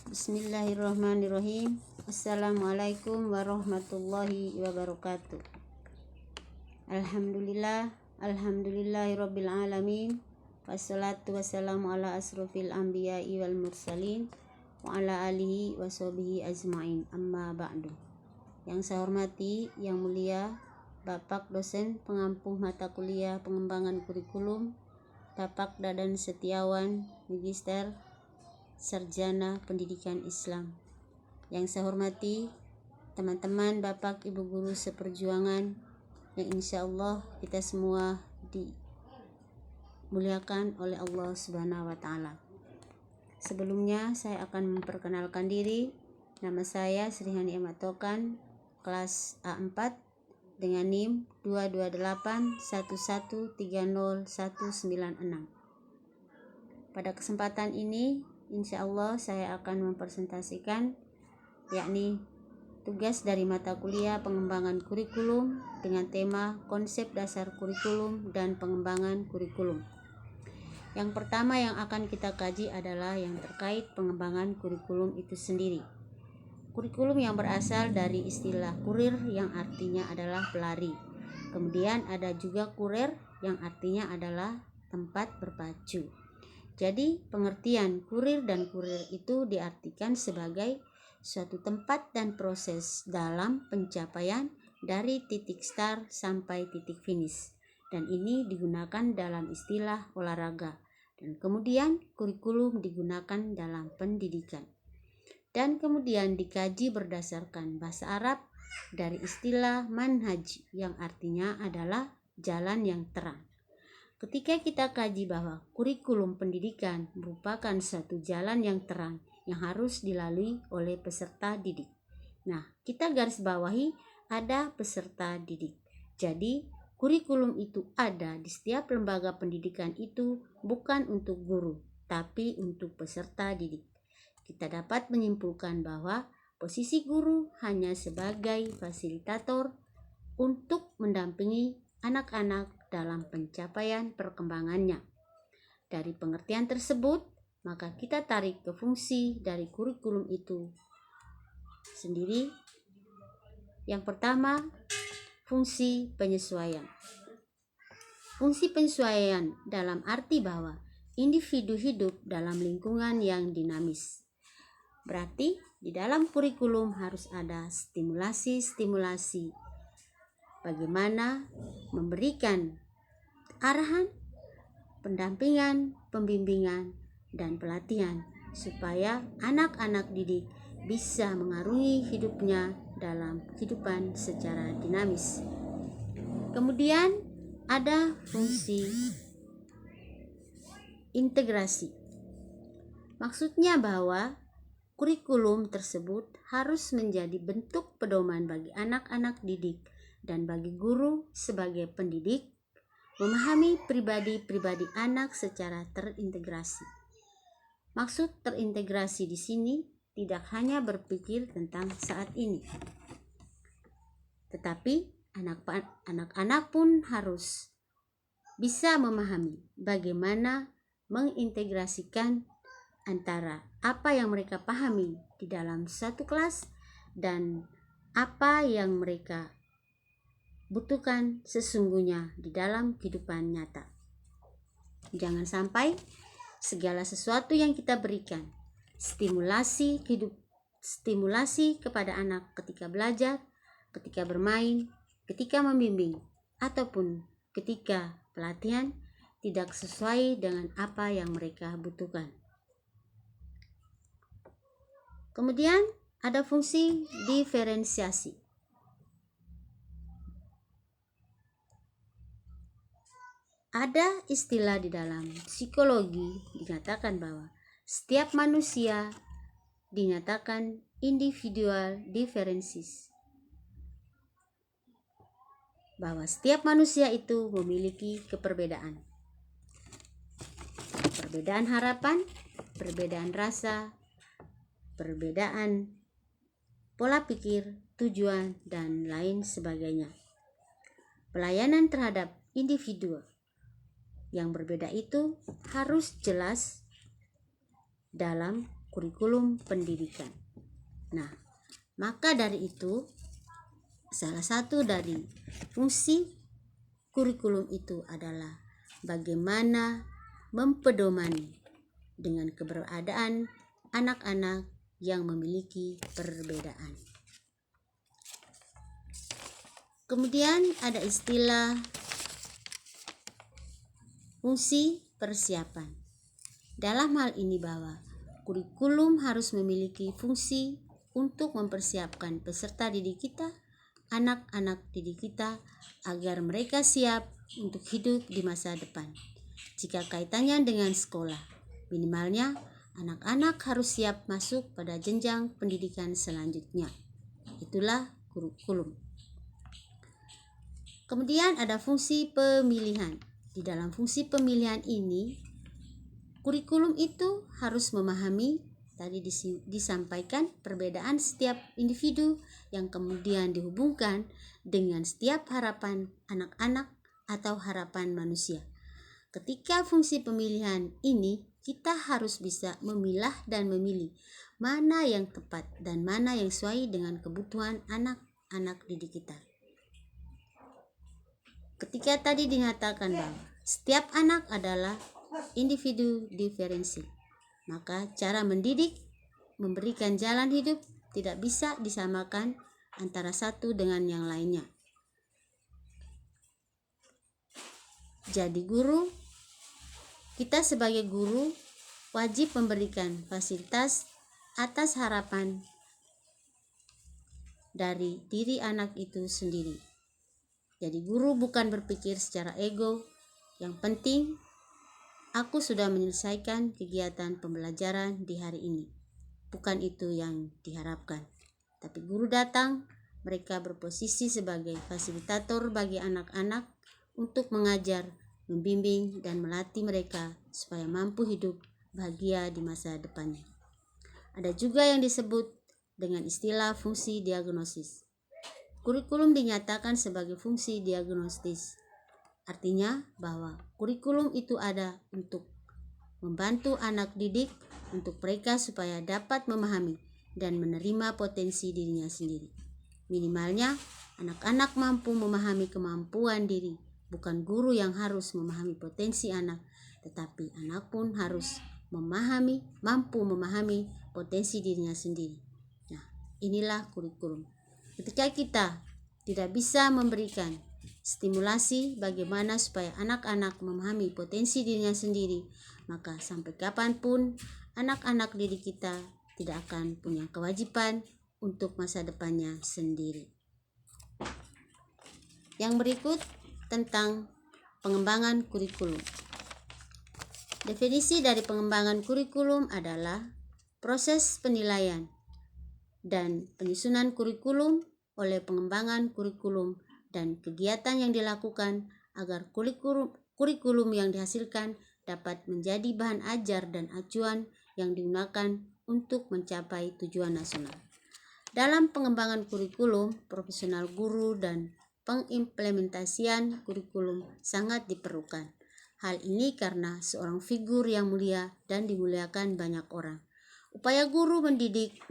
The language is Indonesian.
Bismillahirrahmanirrahim. Assalamualaikum warahmatullahi wabarakatuh. Alhamdulillahirabbil alamin. Wassalatu wassalamu ala asrofil anbiya'i wal mursalin wa ala alihi wa sahbihi ajmain. Amma ba'du. Yang saya hormati, yang mulia Bapak dosen pengampu mata kuliah pengembangan kurikulum, Bapak Dadan Setiawan, Magister Sarjana Pendidikan Islam. Yang saya hormati teman-teman, Bapak, Ibu guru seperjuangan, yang insya Allah kita semua dimuliakan oleh Allah Subhanahu wa Ta'ala. Sebelumnya saya akan memperkenalkan diri. Nama saya Sri Hani Ematokan, kelas A4 dengan NIM 2281130196. Pada kesempatan ini insya Allah saya akan mempresentasikan yakni tugas dari mata kuliah pengembangan kurikulum dengan tema konsep dasar kurikulum dan pengembangan kurikulum. Yang pertama yang akan kita kaji adalah yang terkait pengembangan kurikulum itu sendiri. Kurikulum yang berasal dari istilah kurir yang artinya adalah pelari. Kemudian ada juga kurer yang artinya adalah tempat berpacu. Jadi pengertian kurir dan kurir itu diartikan sebagai suatu tempat dan proses dalam pencapaian dari titik start sampai titik finish. Dan ini digunakan dalam istilah olahraga. Dan kemudian kurikulum digunakan dalam pendidikan. Dan kemudian dikaji berdasarkan bahasa Arab dari istilah manhaj yang artinya adalah jalan yang terang. Ketika kita kaji bahwa kurikulum pendidikan merupakan suatu jalan yang terang yang harus dilalui oleh peserta didik. Nah, kita garis bawahi ada peserta didik. Jadi, kurikulum itu ada di setiap lembaga pendidikan itu bukan untuk guru, tapi untuk peserta didik. Kita dapat menyimpulkan bahwa posisi guru hanya sebagai fasilitator untuk mendampingi anak-anak dalam pencapaian perkembangannya. Dari pengertian tersebut, maka kita tarik ke fungsi dari kurikulum itu sendiri. Yang pertama, fungsi penyesuaian. Fungsi penyesuaian dalam arti bahwa individu hidup dalam lingkungan yang dinamis. Berarti di dalam kurikulum harus ada stimulasi-stimulasi bagaimana memberikan arahan, pendampingan, pembimbingan, dan pelatihan supaya anak-anak didik bisa mengarungi hidupnya dalam kehidupan secara dinamis. Kemudian ada fungsi integrasi. Maksudnya bahwa kurikulum tersebut harus menjadi bentuk pedoman bagi anak-anak didik dan bagi guru sebagai pendidik memahami pribadi-pribadi anak secara terintegrasi. Maksud terintegrasi di sini tidak hanya berpikir tentang saat ini, tetapi anak-anak pun harus bisa memahami bagaimana mengintegrasikan antara apa yang mereka pahami di dalam satu kelas dan apa yang mereka butuhkan sesungguhnya di dalam kehidupan nyata. Jangan sampai segala sesuatu yang kita berikan stimulasi kepada anak ketika belajar, ketika bermain, ketika membimbing, ataupun ketika pelatihan tidak sesuai dengan apa yang mereka butuhkan. Kemudian ada fungsi diferensiasi. Ada istilah di dalam psikologi dinyatakan bahwa setiap manusia dinyatakan individual differences. Bahwa setiap manusia itu memiliki keperbedaan. Perbedaan harapan, perbedaan rasa, perbedaan pola pikir, tujuan, dan lain sebagainya. Pelayanan terhadap individu yang berbeda itu harus jelas dalam kurikulum pendidikan. Nah, maka dari itu salah satu dari fungsi kurikulum itu adalah bagaimana mempedomani dengan keberadaan anak-anak yang memiliki perbedaan. Kemudian ada istilah fungsi persiapan. Dalam hal ini bahwa kurikulum harus memiliki fungsi untuk mempersiapkan peserta didik kita, anak-anak didik kita, agar mereka siap untuk hidup di masa depan. Jika kaitannya dengan sekolah, minimalnya anak-anak harus siap masuk pada jenjang pendidikan selanjutnya. Itulah kurikulum. Kemudian ada fungsi pemilihan. Di dalam fungsi pemilihan ini, kurikulum itu harus memahami, tadi disampaikan, perbedaan setiap individu yang kemudian dihubungkan dengan setiap harapan anak-anak atau harapan manusia. Ketika fungsi pemilihan ini, kita harus bisa memilah dan memilih mana yang tepat dan mana yang sesuai dengan kebutuhan anak-anak didik kita. Ketika tadi dinyatakan bahwa setiap anak adalah individu diferensi, maka cara mendidik, memberikan jalan hidup tidak bisa disamakan antara satu dengan yang lainnya. Jadi kita sebagai guru wajib memberikan fasilitas atas harapan dari diri anak itu sendiri. Jadi guru bukan berpikir secara ego, yang penting aku sudah menyelesaikan kegiatan pembelajaran di hari ini. Bukan itu yang diharapkan. Tapi guru datang, mereka berposisi sebagai fasilitator bagi anak-anak untuk mengajar, membimbing, dan melatih mereka supaya mampu hidup bahagia di masa depannya. Ada juga yang disebut dengan istilah fungsi diagnosis. Kurikulum dinyatakan sebagai fungsi diagnostis. Artinya bahwa kurikulum itu ada untuk membantu anak didik, untuk mereka supaya dapat memahami dan menerima potensi dirinya sendiri. Minimalnya, anak-anak mampu memahami kemampuan diri. Bukan guru yang harus memahami potensi anak, tetapi anak pun harus mampu memahami potensi dirinya sendiri. Nah, inilah kurikulum. Ketika kita tidak bisa memberikan stimulasi bagaimana supaya anak-anak memahami potensi dirinya sendiri, maka sampai kapanpun anak-anak didik kita tidak akan punya kewajiban untuk masa depannya sendiri. Yang berikut tentang pengembangan kurikulum. Definisi dari pengembangan kurikulum adalah proses penilaian dan penyusunan kurikulum oleh pengembangan kurikulum dan kegiatan yang dilakukan agar kurikulum yang dihasilkan dapat menjadi bahan ajar dan acuan yang digunakan untuk mencapai tujuan nasional. Dalam pengembangan kurikulum, profesional guru dan pengimplementasian kurikulum sangat diperlukan. Hal ini karena seorang figur yang mulia dan dimuliakan banyak orang. Upaya guru mendidik